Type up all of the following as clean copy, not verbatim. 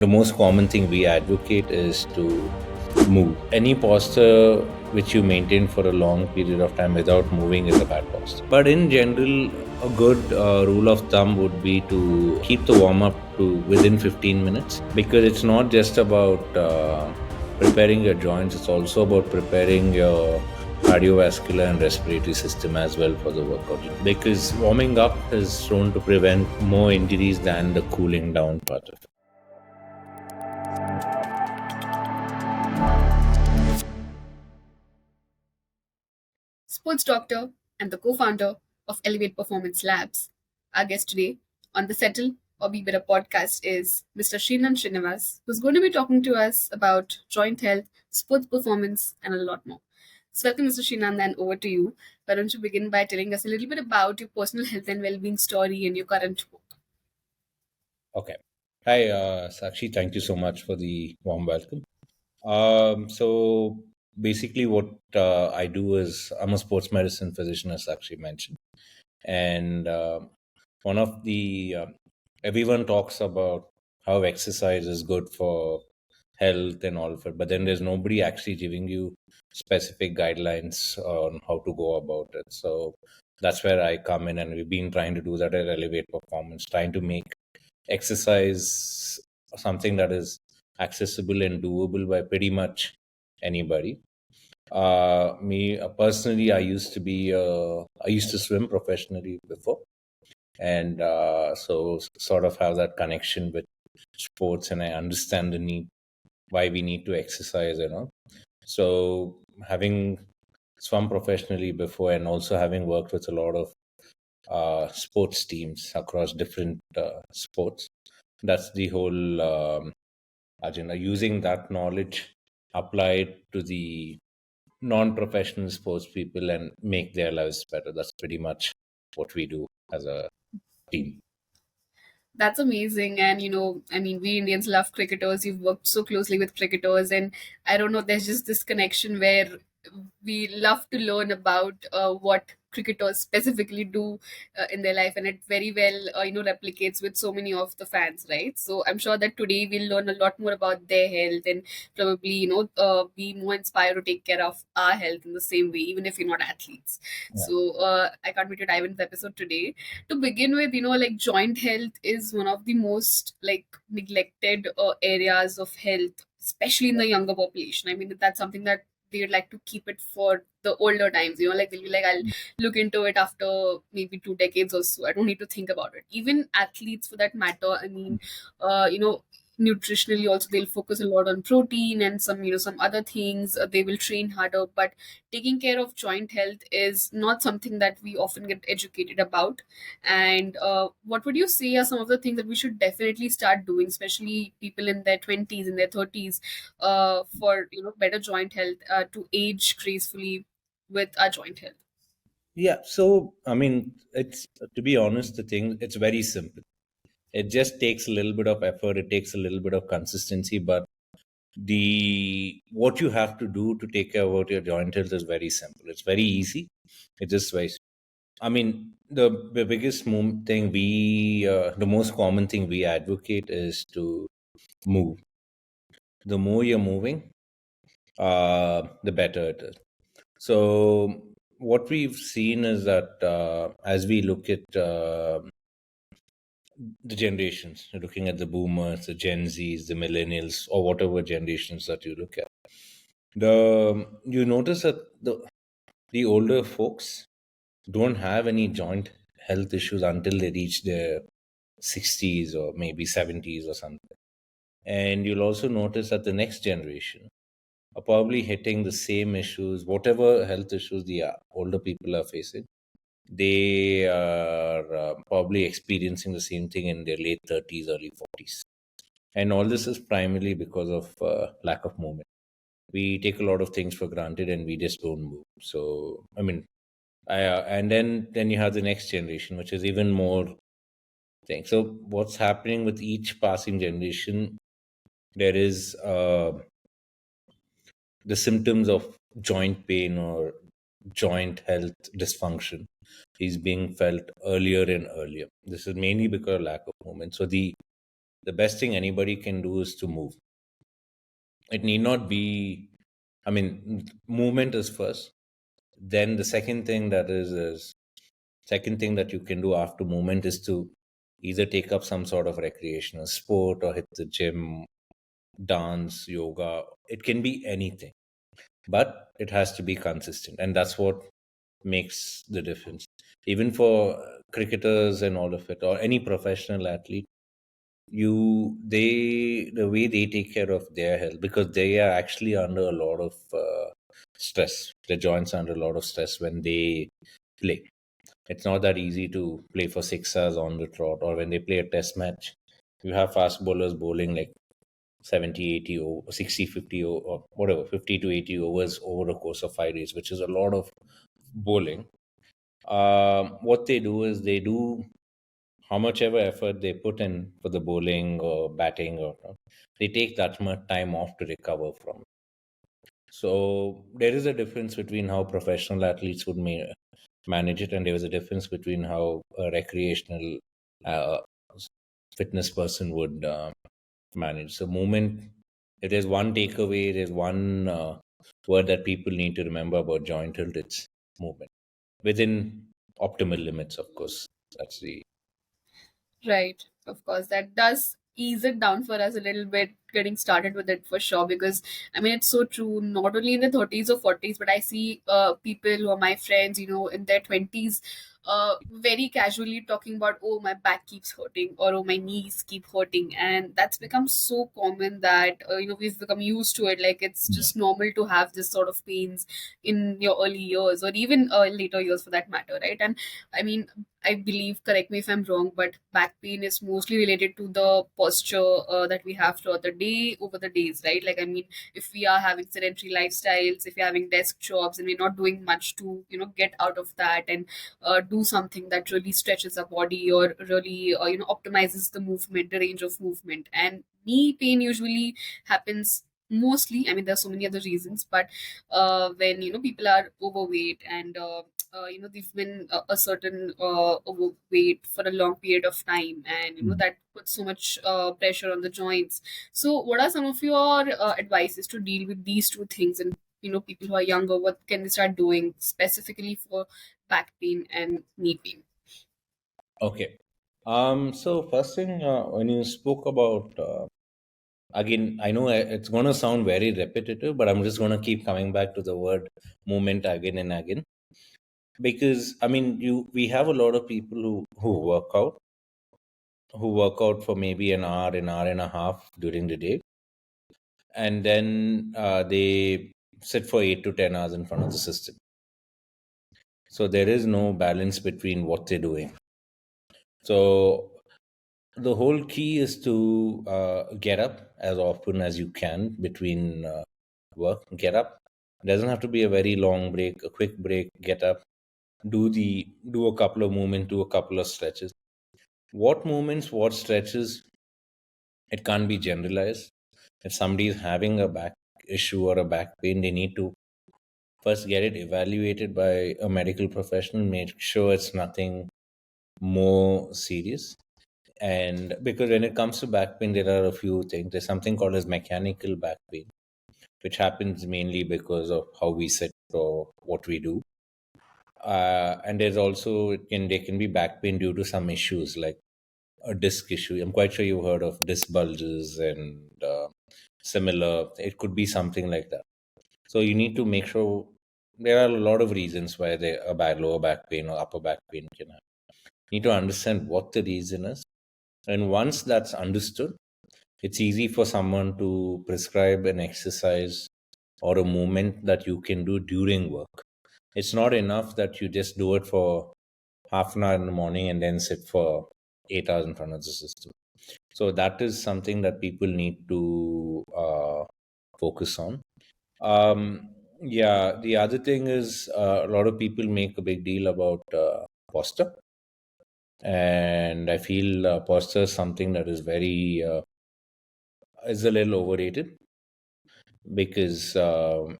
The most common thing we advocate is to move. Any posture which you maintain for a long period of time without moving is a bad posture. But in general, a good rule of thumb would be to keep the warm up to within 15 minutes, because it's not just about preparing your joints, it's also about preparing your cardiovascular and respiratory system as well for the workout, because warming up is shown to prevent more injuries than the cooling down part of it. Sports doctor and the co-founder of Elevate Performance Labs. Our guest today on the Settle or Be Better podcast is Mr. Srinivas, who's going to be talking to us about joint health, sports performance, and a lot more. So welcome, Mr. Srinand, and over to you. Why don't you begin by telling us a little bit about your personal health and well-being story and your current work? Okay. Hi, Sakshi. Thank you so much for the warm welcome. So basically, what I do is I'm a sports medicine physician, as Sakshi mentioned, and one of the everyone talks about how exercise is good for health and all of it, but then there's nobody actually giving you specific guidelines on how to go about it. So that's where I come in, and we've been trying to do that at Elevate Performance, trying to make exercise something that is accessible and doable by pretty much anybody. Me personally, I used to swim professionally before, and so sort of have that connection with sports, and I understand the need why we need to exercise. So having swum professionally before, and also having worked with a lot of sports teams across different sports, that's the whole agenda. Using that knowledge, apply it to the non-professional sports people and make their lives better. That's pretty much what we do as a team. That's amazing. And, we Indians love cricketers. You've worked so closely with cricketers. And I don't know, there's just this connection where we love to learn about what cricketers specifically do in their life. And it very well, replicates with so many of the fans, right? So I'm sure that today we'll learn a lot more about their health and probably, be more inspired to take care of our health in the same way, even if we're not athletes. Yeah. So I can't wait to dive into the episode today. To begin with, like joint health is one of the most like neglected areas of health, especially in the younger population. I mean, that's something that they would like to keep it for the older times, like they'll be like, I'll look into it after maybe 2 decades or so. I don't need to think about it. Even athletes for that matter, I mean, nutritionally also they'll focus a lot on protein and some other things. They will train harder, but taking care of joint health is not something that we often get educated about. And what would you say are some of the things that we should definitely start doing, especially people in their 20s, in their 30s, for better joint health, to age gracefully with our joint health? Yeah. So, I mean, it's to be honest, the thing, it's very simple. It just takes a little bit of effort, it takes a little bit of consistency, but the what you have to do to take care about your joint health is very simple. It's very easy. It's just very, I mean, the biggest thing the most common thing we advocate is to move. The more you're moving, the better it is. So what we've seen is that as we look at the generations, you're looking at the boomers, the Gen Zs, the millennials, or whatever generations that you look at, you notice that the older folks don't have any joint health issues until they reach their 60s or maybe 70s or something. And you'll also notice that the next generation are probably hitting the same issues, whatever health issues the older people are facing. They are probably experiencing the same thing in their late 30s, early 40s. And all this is primarily because of lack of movement. We take a lot of things for granted and we just don't move. So, I mean, and then you have the next generation, which is even more thing. So, what's happening with each passing generation? There is the symptoms of joint pain or joint health dysfunction is being felt earlier and earlier. This is mainly because of lack of movement. So the best thing anybody can do is to move. It need not be, I mean, movement is first. Then the second thing that is second thing that you can do after movement is to either take up some sort of recreational sport or hit the gym, dance, yoga. It can be anything, but it has to be consistent, and that's what makes the difference. Even for cricketers and all of it, or any professional athlete, the way they take care of their health, because they are actually under a lot of stress. Their joints are under a lot of stress when they play. It's not that easy to play for 6 hours on the trot, or when they play a test match. You have fast bowlers bowling like 70, 80, or 60, 50, or whatever, 50 to 80 overs over the course of 5 days, which is a lot of bowling. What they do is they do how much ever effort they put in for the bowling or batting, or they take that much time off to recover from. So there is a difference between how professional athletes would manage it, and there is a difference between how a recreational uh, fitness person would manage. So movement, if there's one takeaway, there's one word that people need to remember about joint health, it's movement within optimal limits, of course. That's the Right. Of course, that does ease it down for us a little bit getting started with it for sure. Because I mean, it's so true. Not only in the 30s or 40s, but I see people who are my friends, in their 20s, very casually talking about, oh, my back keeps hurting, or oh, my knees keep hurting, and that's become so common that we've become used to it. Like it's just normal to have this sort of pains in your early years, or even later years for that matter, right? And I mean, I believe, correct me if I'm wrong, but back pain is mostly related to the posture that we have throughout the day over the days, right? Like, I mean, if we are having sedentary lifestyles, if you're having desk jobs and we're not doing much to, get out of that and do something that really stretches our body, or really, optimizes the movement, the range of movement. And knee pain usually happens mostly, I mean, there's so many other reasons, but when, people are overweight, and they've been a certain overweight for a long period of time, and that puts so much pressure on the joints. So what are some of your advices to deal with these two things, and people who are younger, what can they start doing specifically for back pain and knee pain? okay. So first thing, when you spoke about again, I know it's going to sound very repetitive, but I'm just going to keep coming back to the word movement again and again, because I mean, we have a lot of people who work out for maybe an hour and a half during the day, and then they sit for 8 to 10 hours in front of the system. So there is no balance between what they're doing. So the whole key is to get up as often as you can between work. Get up. It doesn't have to be a very long break, a quick break. Get up. Do a couple of movements, do a couple of stretches. What movements, what stretches? It can't be generalized. If somebody is having a back issue or a back pain, they need to first get it evaluated by a medical professional. Make sure it's nothing more serious. And because when it comes to back pain, there are a few things. There's something called as mechanical back pain, which happens mainly because of how we sit or what we do. And there's also there can be back pain due to some issues like a disc issue. I'm quite sure you've heard of disc bulges and similar. It could be something like that. So you need to make sure there are a lot of reasons why a bad lower back pain or upper back pain can happen. You need to understand what the reason is. And once that's understood, it's easy for someone to prescribe an exercise or a movement that you can do during work. It's not enough that you just do it for half an hour in the morning and then sit for 8 hours in front of the system. So that is something that people need to focus on. Yeah, the other thing is a lot of people make a big deal about posture, and I feel posture is something that is very is a little overrated because you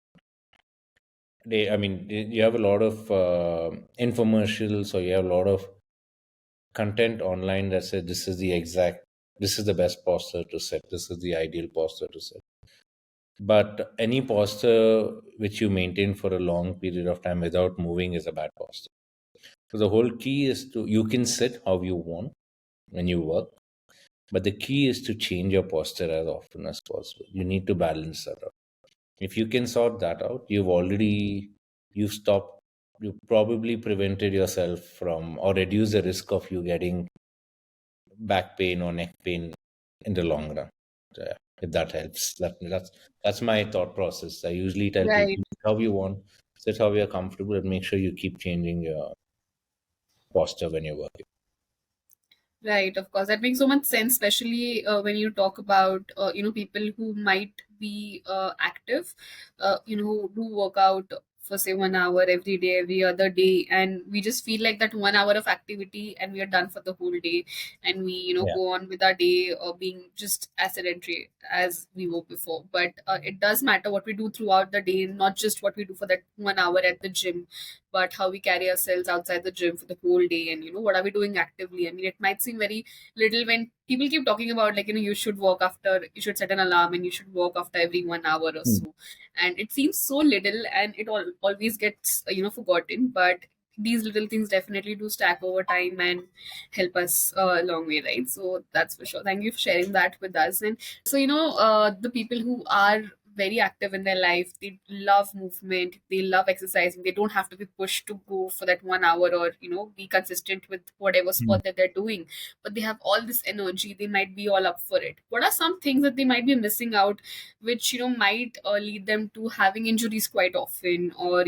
have a lot of infomercials, or you have a lot of content online that says this is the exact this is the best posture to sit, this is the ideal posture to sit. But any posture which you maintain for a long period of time without moving is a bad posture. So the whole key is to, you can sit how you want when you work, but the key is to change your posture as often as possible. You need to balance that out. If you can sort that out, you've stopped, you probably prevented yourself from or reduce the risk of you getting back pain or neck pain in the long run. So, yeah, if that helps, that's my thought process. I usually tell people, Right. sit how you want, sit how you're comfortable, and make sure you keep changing your posture when you're working. Right, of course. That makes so much sense, especially when you talk about people who might be active, who do work out for say 1 hour every day, every other day, and we just feel like that 1 hour of activity, and we are done for the whole day, and we Yeah. go on with our day being just as sedentary as we were before. But it does matter what we do throughout the day, not just what we do for that 1 hour at the gym, but how we carry ourselves outside the gym for the whole day, and what are we doing actively. I mean, it might seem very little when people keep talking about, like, you should walk after, you should set an alarm and you should walk after every 1 hour or Hmm. so, and it seems so little, and it always gets forgotten, but these little things definitely do stack over time and help us a long way, right? So that's for sure. Thank you for sharing that with us. And so, the people who are very active in their life, they love movement, they love exercising, they don't have to be pushed to go for that 1 hour, or be consistent with whatever Hmm. sport that they're doing, but they have all this energy, they might be all up for it. What are some things that they might be missing out, which might lead them to having injuries quite often, or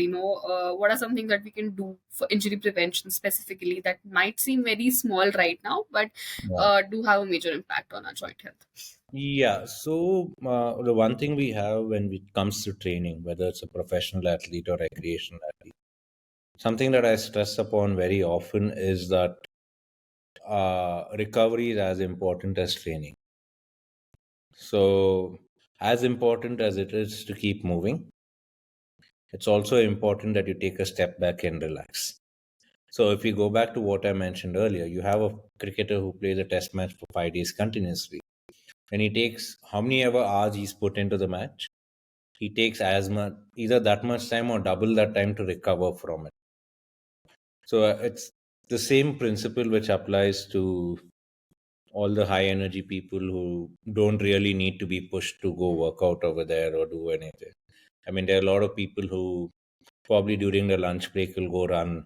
what are some things that we can do for injury prevention specifically, that might seem very small right now, but Yeah. do have a major impact on our joint health? Yeah. So the one thing we have when it comes to training, whether it's a professional athlete or recreational athlete, something that I stress upon very often is that recovery is as important as training. So, as important as it is to keep moving, it's also important that you take a step back and relax. So, if you go back to what I mentioned earlier, you have a cricketer who plays a test match for 5 days continuously, and he takes how many ever hours he's put into the match, he takes as much, either that much time or double that time to recover from it. So, it's the same principle which applies to all the high energy people who don't really need to be pushed to go work out over there or do anything. I mean, there are a lot of people who probably during the lunch break will go run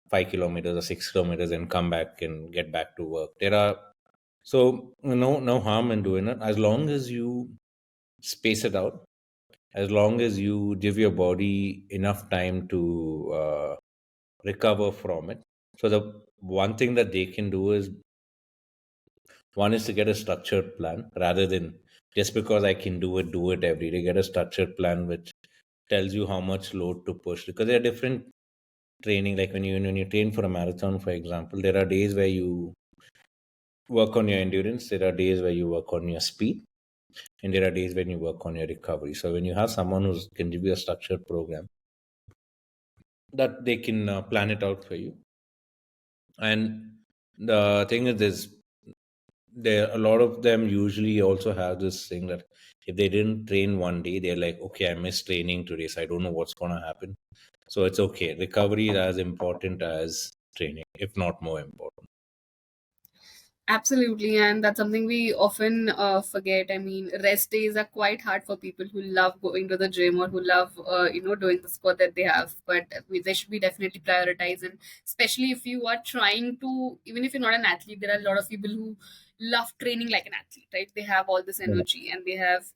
5 kilometers or 6 kilometers and come back and get back to work. There are, so no harm in doing it as long as you space it out, as long as you give your body enough time to recover from it. So the one thing that they can do is, one is to get a structured plan rather than just because I can do it every day. Get a structured plan which tells you how much load to push, because there are different training. Like when you train for a marathon, for example, there are days where you work on your endurance, there are days where you work on your speed, and there are days when you work on your recovery. So when you have someone who can give you a structured program, that they can plan it out for you. And the thing is this, there a lot of them usually also have this thing that if they didn't train one day, they're like, okay, I missed training today, so I don't know what's going to happen. So it's okay, recovery is as important as training, if not more important. Absolutely, and that's something we often forget. I mean, rest days are quite hard for people who love going to the gym or who love, doing the sport that they have. But they should be definitely prioritized, and especially if you are trying to, even if you're not an athlete, there are a lot of people who love training like an athlete, right? They have all this Yeah. energy, and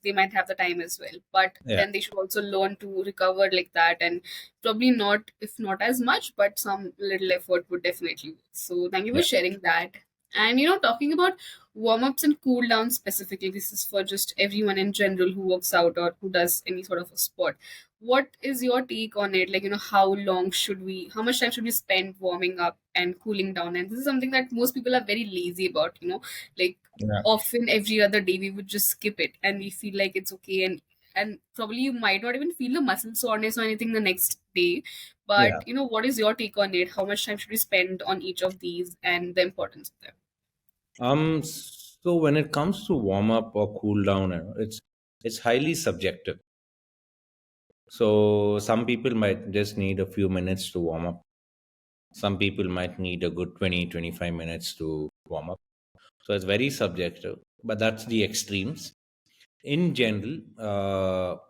they might have the time as well. But Yeah. then they should also learn to recover like that, and probably not, if not as much, but some little effort would definitely work. So thank you for Yeah. sharing that. And talking about warm ups and cool downs specifically, this is for just everyone in general who works out or who does any sort of a sport. What is your take on it? Like, how much time should we spend warming up and cooling down? And this is something that most people are very lazy about, like Yeah. often every other day we would just skip it and we feel like it's okay, and probably you might not even feel the muscle soreness or anything the next day. But Yeah. what is your take on it? How much time should we spend on each of these and the importance of them? um So when it comes to warm up or cool down, it's highly subjective. So some people might just need a few minutes to warm up. Some people might need a good 20-25 minutes to warm up. So it's very subjective, but that's the extremes. In general,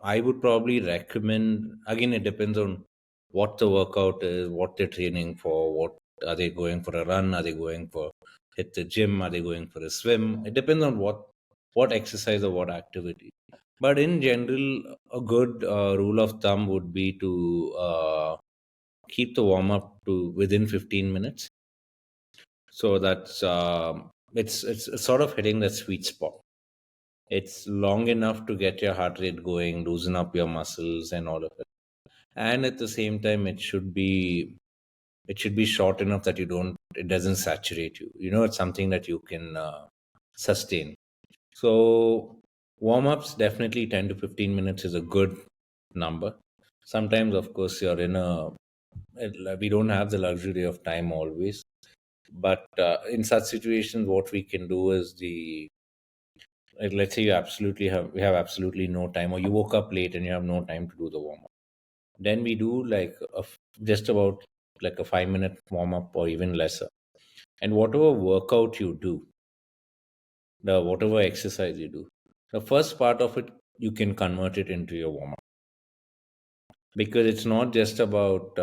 I would probably recommend, again, it depends on what the workout is, what they're training for, what are they going for a run, are they going for hit the gym, are they going for a swim. It depends on what exercise or what activity. But in general, a good rule of thumb would be to keep the warm up to within 15 minutes. So that's it's sort of hitting that sweet spot. It's long enough to get your heart rate going, loosen up your muscles and all of it. And at the same time, it should be short enough that it doesn't saturate you. It's something that you can sustain. So warm ups, definitely 10 to 15 minutes is a good number. Sometimes, of course, we don't have the luxury of time always. But in such situations, what we can do is like, let's say we have absolutely no time, or you woke up late and you have no time to do the warm up. Then we do like just about like a 5 minute warm up or even lesser. And whatever workout you do, the whatever exercise you do, the first part of it you can convert it into your warm up, because it's not just about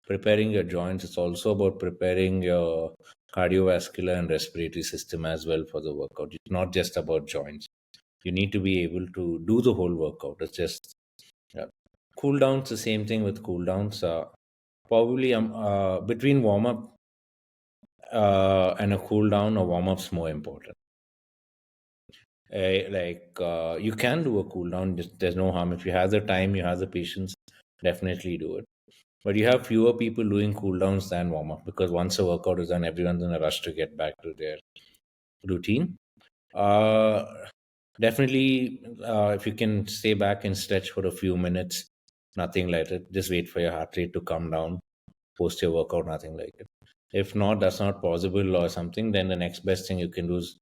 preparing your joints, it's also about preparing your cardiovascular and respiratory system as well for the workout. It's not just about joints. You need to be able to do the whole workout. It's just cool downs, the same thing with cool downs. Probably between warm up and a cool down, a warm up's more important. You can do a cool down, there's no harm. If you have the time, you have the patience, definitely do it. But you have fewer people doing cool downs than warm up, because once a workout is done, everyone's in a rush to get back to their routine. Uh, Definitely, if you can stay back and stretch for a few minutes, nothing like it. Just wait for your heart rate to come down post your workout, nothing like it. If not, that's not possible or something, then the next best thing you can do is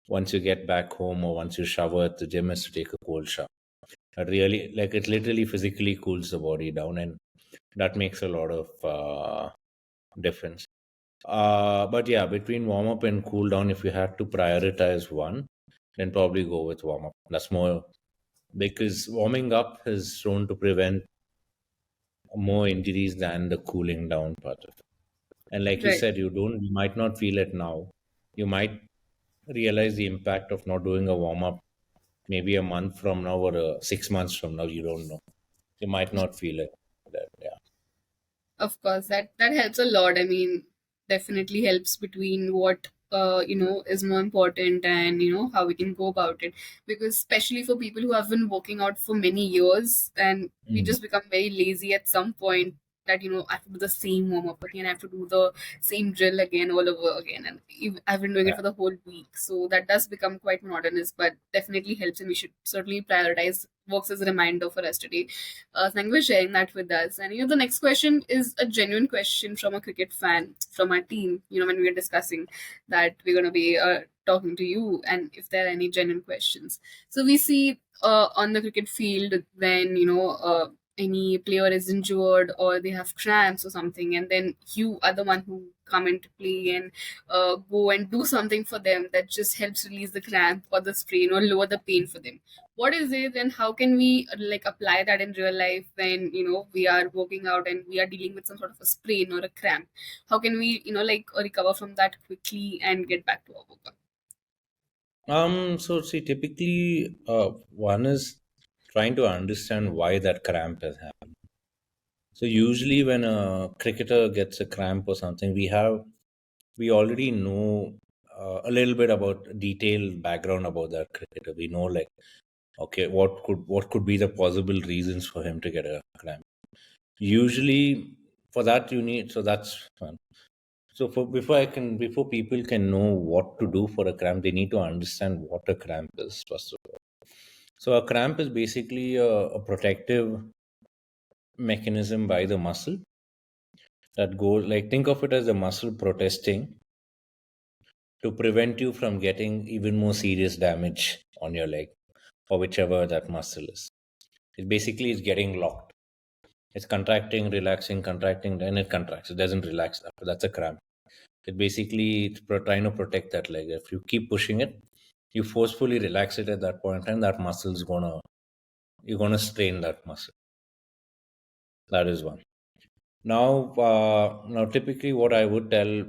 once you get back home or once you shower at the gym is to take a cold shower. That really, like, it literally physically cools the body down, and that makes a lot of difference. But yeah, between warm up and cool down, if you had to prioritize one, then probably go with warm up. That's more, because warming up is shown to prevent more injuries than the cooling down part of it. And like you Right. said, you might not feel it now. You might realize the impact of not doing a warm up maybe a month from now or 6 months from now. You don't know. You might not feel it. Yeah. Of course, that helps a lot. I mean, definitely helps between what is more important, and how we can go about it. Because especially for people who have been working out for many years, and we Mm. just become very lazy at some point, that I have to do the same warm up again, I have to do the same drill again all over again, and I've been doing it Yeah. for the whole week, so that does become quite monotonous. But definitely helps, and we should certainly prioritize. Works as a reminder for us today. Thank you for sharing that with us. And the next question is a genuine question from a cricket fan from our team. When we were discussing that we're going to be talking to you, and if there are any genuine questions. So we see on the cricket field when any player is injured or they have cramps or something, and then you are the one who come into play and go and do something for them that just helps release the cramp or the strain or lower the pain for them. What is it, and how can we like apply that in real life when we are working out and we are dealing with some sort of a sprain or a cramp? How can we like recover from that quickly and get back to our workout? So see, typically, one is trying to understand why that cramp has happened. So usually, when a cricketer gets a cramp or something, we already know a little bit about detailed background about that cricketer. We know, like, okay, what could be the possible reasons for him to get a cramp. Usually, for that you need, so that's fun. So before people can know what to do for a cramp, they need to understand what a cramp is first of all. So a cramp is basically a protective mechanism by the muscle that goes, like, think of it as the muscle protesting to prevent you from getting even more serious damage on your leg or whichever that muscle is. It basically is getting locked. It's contracting, relaxing, contracting, then it contracts. It doesn't relax. That's a cramp. It basically it's trying to protect that leg. If you keep pushing it, you forcefully relax it at that point in time, that muscle is gonna you're gonna strain that muscle. That is one. Now, typically, what I would tell,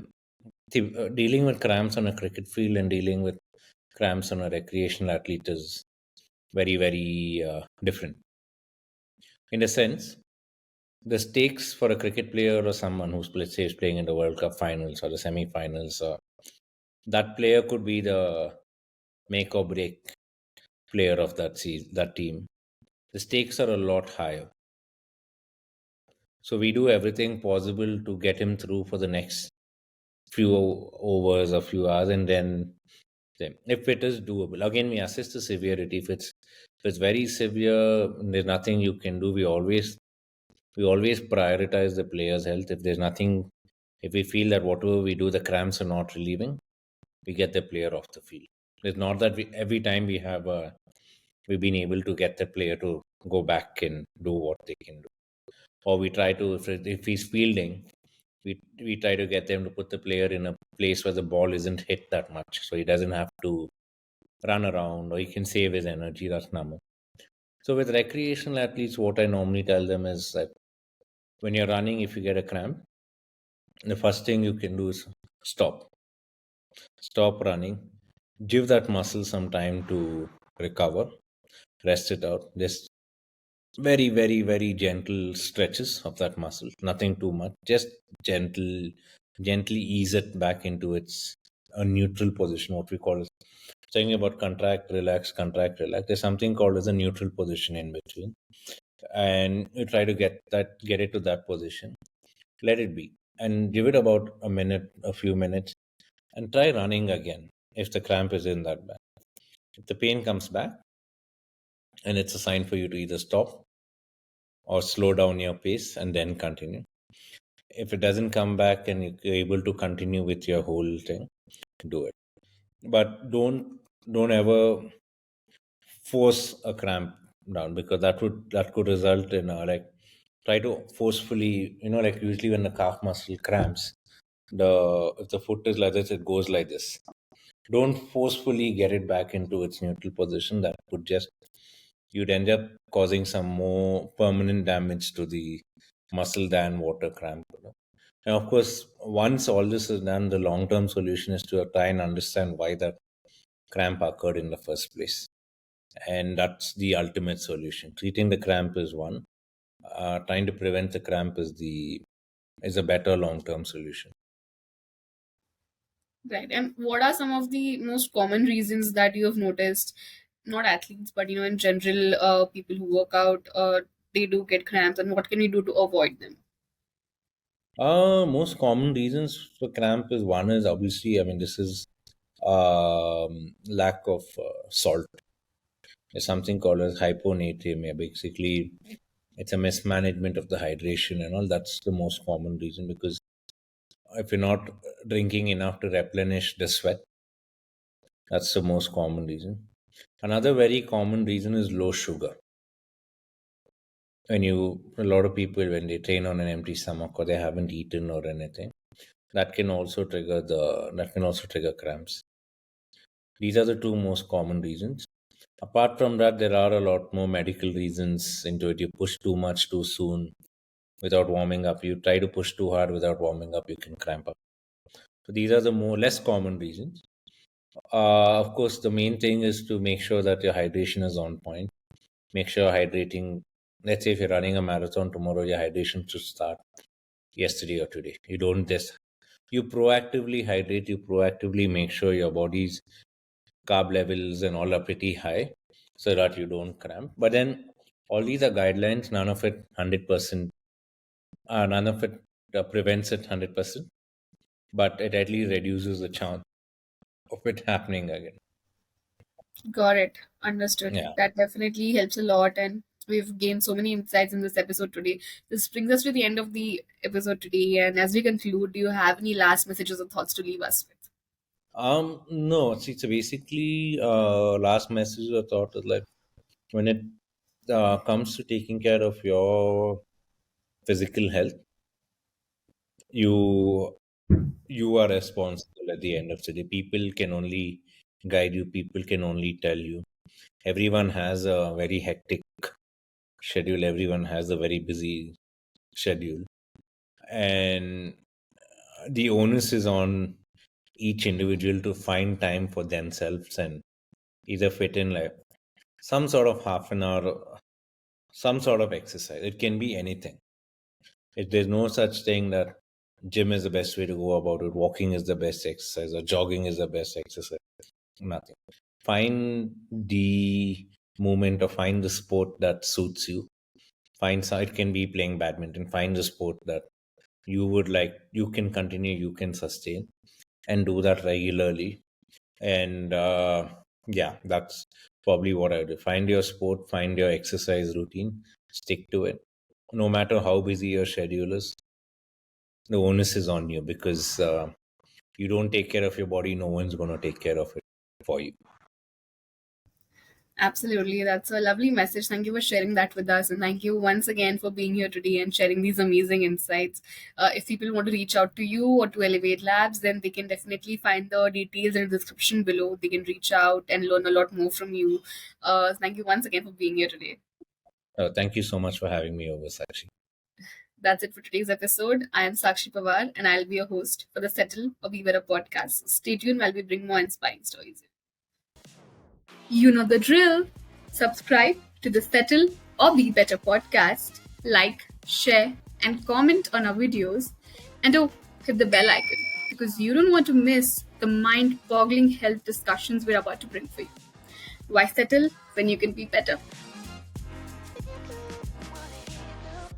dealing with cramps on a cricket field and dealing with cramps on a recreational athlete is very, very different. In a sense, the stakes for a cricket player or someone who's, let's say, is playing in the World Cup finals or the semi-finals, that player could be the make or break player of that team. The stakes are a lot higher. So we do everything possible to get him through for the next few overs or few hours, and then if it is doable, again we assess the severity. If it's very severe, there's nothing you can do. We always prioritize the player's health. If there's nothing, if we feel that whatever we do, the cramps are not relieving, we get the player off the field. It's not that every time we've been able to get the player to go back and do what they can do, or we try to, if he's fielding, we try to get them to put the player in a place where the ball isn't hit that much, so he doesn't have to run around, or he can save his energy. That's number. So with recreational athletes, what I normally tell them is that when you're running, if you get a cramp, the first thing you can do is stop. Stop running. Give that muscle some time to recover. Rest it out. Just very, very, very gentle stretches of that muscle. Nothing too much. Just gently ease it back into its a neutral position. What we call is saying about contract, relax, contract, relax. There's something called as a neutral position in between, and you try to get it to that position. Let it be, and give it about a minute, a few minutes, and try running again if the cramp is in that bad. If the pain comes back, and it's a sign for you to either stop or slow down your pace and then continue. If it doesn't come back and you're able to continue with your whole thing, do it. But don't ever force a cramp down, because that could result in like, try to forcefully, like usually when the calf muscle cramps, the if the foot is like this, it goes like this. Don't forcefully get it back into its neutral position. That could just, you'd end up causing some more permanent damage to the muscle than water cramp. And of course, once all this is done, the long term solution is to try and understand why that cramp occurred in the first place. And that's the ultimate solution. Treating the cramp is one. Trying to prevent the cramp is a better long term solution. Right. And what are some of the most common reasons that you have noticed, not athletes, but in general, people who work out, they do get cramps, and what can we do to avoid them? Most common reasons for cramp is, one is obviously, I mean, this is lack of salt. There's something called as hyponatremia. Basically, it's a mismanagement of the hydration and all. That's the most common reason, because if you're not drinking enough to replenish the sweat, that's the most common reason. Another very common reason is low sugar. A lot of people, when they train on an empty stomach or they haven't eaten or anything, that can also trigger cramps. These are the two most common reasons. Apart from that, there are a lot more medical reasons into it. You push too much too soon without warming up. You try to push too hard without warming up, you can cramp up. So these are the more less common reasons. Of course, the main thing is to make sure that your hydration is on point. Make sure hydrating. Let's say if you're running a marathon tomorrow, your hydration should start yesterday or today. You don't just you proactively hydrate. You proactively make sure your body's carb levels and all are pretty high, so that you don't cramp. But then all these are guidelines. None of it 100%. None of it prevents it 100%, but it at least reduces the chance of it happening again. Got it. Understood. Yeah. That definitely helps a lot. And we've gained so many insights in this episode today. This brings us to the end of the episode today. And as we conclude, do you have any last messages or thoughts to leave us with? No, see, so basically, last message I thought is like when it comes to taking care of your physical health, you you are responsible at the end of the day. People can only guide you. People can only tell you. Everyone has a very hectic schedule. Everyone has a very busy schedule, and the onus is on each individual to find time for themselves and either fit in like some sort of half an hour, some sort of exercise. It can be anything. There's no such thing that gym is the best way to go about it, walking is the best exercise, or jogging is the best exercise. Nothing. Find the movement or find the sport that suits you. Find some, it can be playing badminton. Find the sport that you would like, you can continue, you can sustain, and do that regularly. And yeah, that's probably what I do. Find your sport, find your exercise routine, stick to it. No matter how busy your schedule is, the onus is on you because you don't take care of your body, no one's going to take care of it for you. Absolutely. That's a lovely message. Thank you for sharing that with us. And thank you once again for being here today and sharing these amazing insights. If people want to reach out to you or to Elevate Labs, then they can definitely find the details in the description below. They can reach out and learn a lot more from you. Thank you once again for being here today. Thank you so much for having me over, Sakshi. That's it for today's episode. I am Sakshi Pawar and I'll be your host for the Settle or Be Better podcast. Stay tuned while we bring more inspiring stories. You know the drill. Subscribe to the Settle or Be Better podcast, like, share, and comment on our videos. And oh, hit the bell icon because you don't want to miss the mind boggling health discussions we're about to bring for you. Why settle when you can be better?